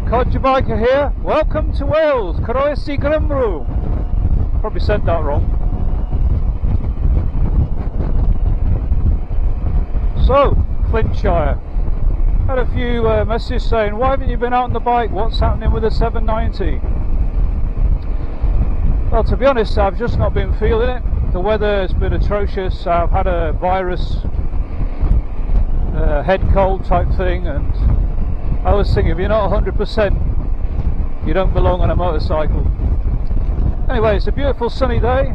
Codger Biker here. Welcome to Wales. Croesi Grimru. Probably said that wrong. So, Flintshire. Had a few messages saying, why haven't you been out on the bike? What's happening with the 790? Well, to be honest, I've just not been feeling it. The weather has been atrocious. I've had a virus, head cold type thing, and I was thinking, if you're not 100%, you don't belong on a motorcycle. Anyway, it's a beautiful sunny day.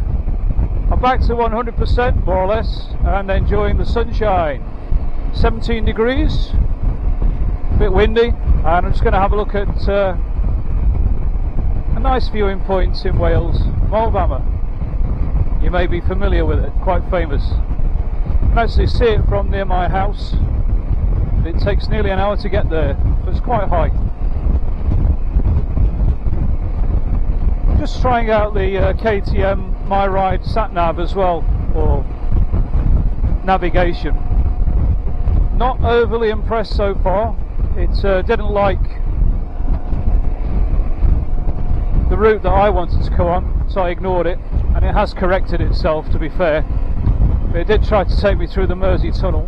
I'm back to 100% more or less, and enjoying the sunshine. 17 degrees, a bit windy, and I'm just going to have a look at a nice viewing point in Wales, Moel Famau. You may be familiar with it, quite famous. You can actually see it from near my house. It takes nearly an hour to get there, but it's quite high. Just trying out the KTM My Ride sat-nav as well, or navigation. Not overly impressed so far. It didn't like the route that I wanted to go on, so I ignored it, and it has corrected itself, to be fair. But it did try to take me through the Mersey Tunnel.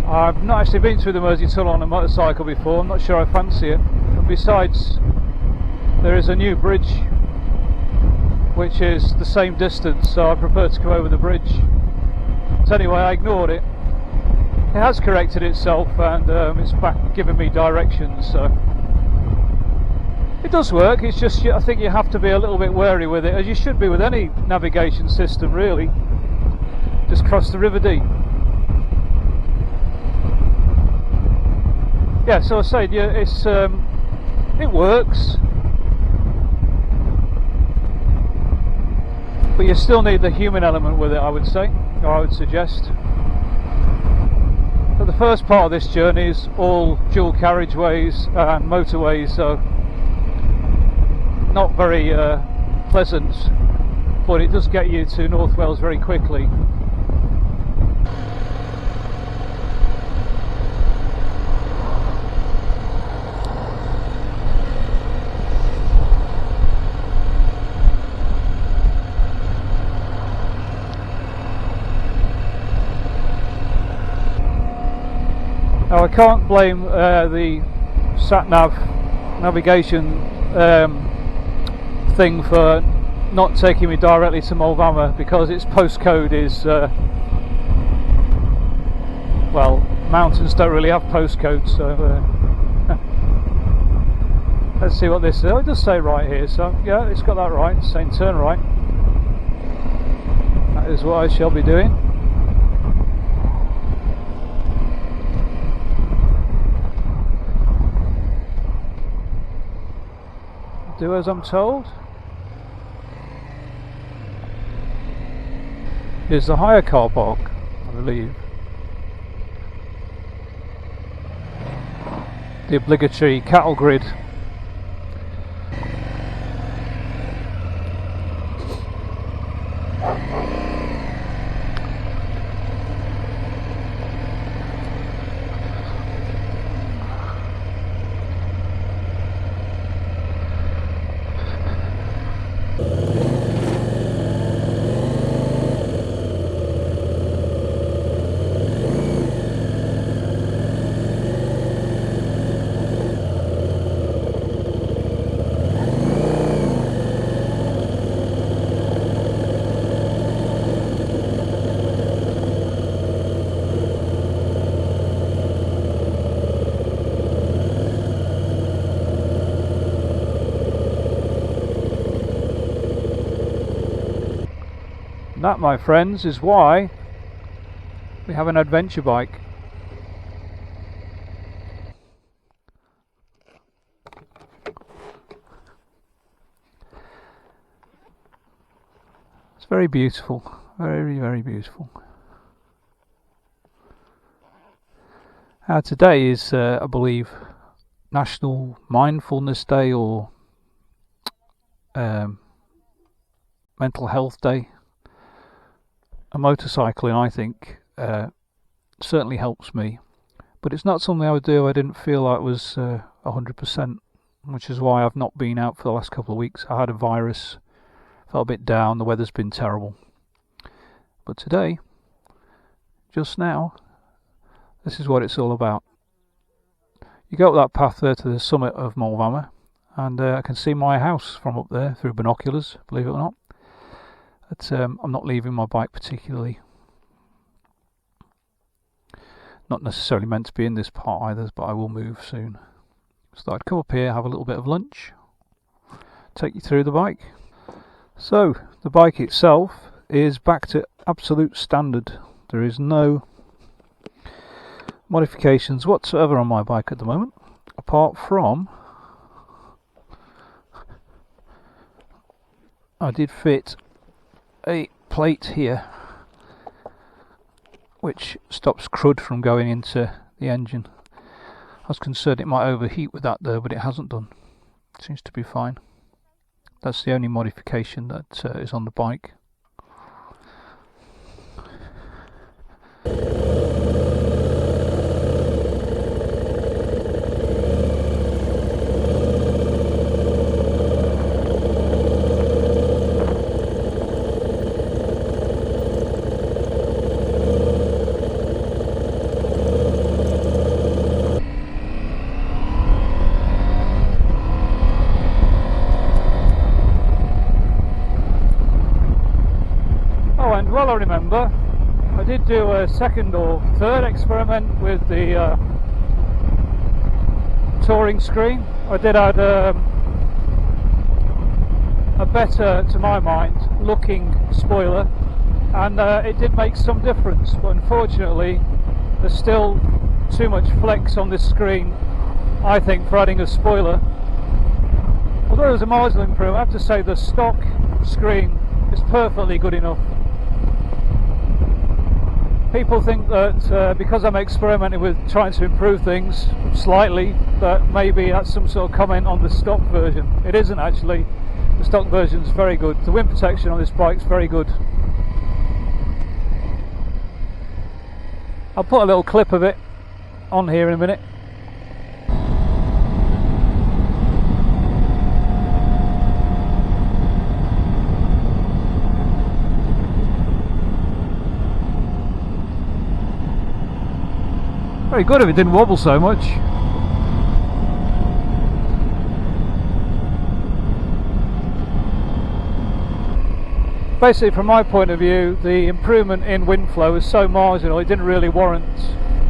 I've not actually been through the Mersey Tunnel on a motorcycle before. I'm not sure I fancy it. And besides, there is a new bridge which is the same distance, so I prefer to go over the bridge. So anyway, I ignored it. It has corrected itself, and it's back giving me directions, so it does work. It's just, I think you have to be a little bit wary with it, as you should be with any navigation system really. Just cross the River Dee. Yeah, so I said, yeah, it's it works, but you still need the human element with it, I would say, or I would suggest. But the first part of this journey is all dual carriageways and motorways, so not very pleasant, but it does get you to North Wales very quickly. Now I can't blame the sat-nav navigation thing for not taking me directly to Moel Famau, because its postcode is well, mountains don't really have postcodes, so let's see what this is. Oh, it does say right here, so yeah, it's got that right. It's saying turn right. That is what I shall be doing. Do as I'm told. Here's the hire car park, I believe. The obligatory cattle grid. That, my friends, is why we have an adventure bike. It's very beautiful, very, very beautiful. Today is, I believe, National Mindfulness Day, or Mental Health Day. And motorcycling, I think, certainly helps me. but it's not something I would do. I didn't feel like it was 100%, which is why I've not been out for the last couple of weeks. I had a virus, felt a bit down, the weather's been terrible. But today, just now, this is what it's all about. You go up that path there to the summit of Moel Famau, and I can see my house from up there through binoculars, believe it or not. But, I'm not leaving my bike particularly. Not necessarily meant to be in this part either, but I will move soon. So I'd come up here, have a little bit of lunch, take you through the bike. So, the bike itself is back to absolute standard. There is no modifications whatsoever on my bike at the moment, apart from I did fit a plate here which stops crud from going into the engine. I was concerned it might overheat with that though, but it hasn't done. It seems to be fine. That's the only modification that is on the bike. And well, I remember I did do a second or third experiment with the touring screen. I did add a better, to my mind, looking spoiler, and it did make some difference, but unfortunately there's still too much flex on this screen, I think, for adding a spoiler. Although there's a marginal improvement, I have to say the stock screen is perfectly good enough. People think that because I'm experimenting with trying to improve things slightly, that maybe that's some sort of comment on the stock version. It isn't actually. The stock version is very good. The wind protection on this bike is very good. I'll put a little clip of it on here in a minute. Very good if it didn't wobble so much. Basically, from my point of view, the improvement in wind flow is so marginal it didn't really warrant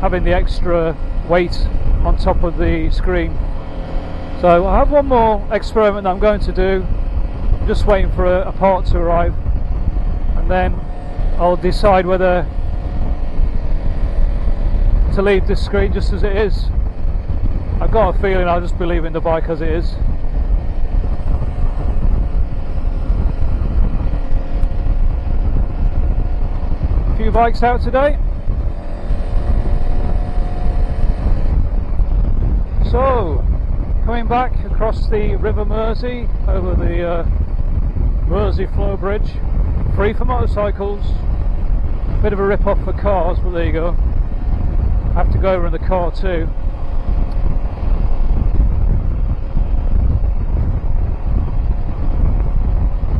having the extra weight on top of the screen. So I have one more experiment that I'm going to do. I'm just waiting for a part to arrive, and then I'll decide whether to leave this screen just as it is. I've got a feeling I'll just be leaving the bike as it is. A few bikes out today. So, coming back across the River Mersey over the Mersey Flow Bridge, free for motorcycles. Bit of a rip off for cars, but there you go. I have to go over in the car too.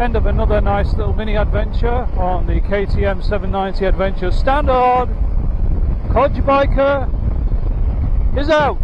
End of another nice little mini adventure on the KTM 790 Adventure Standard. Codger Biker is out!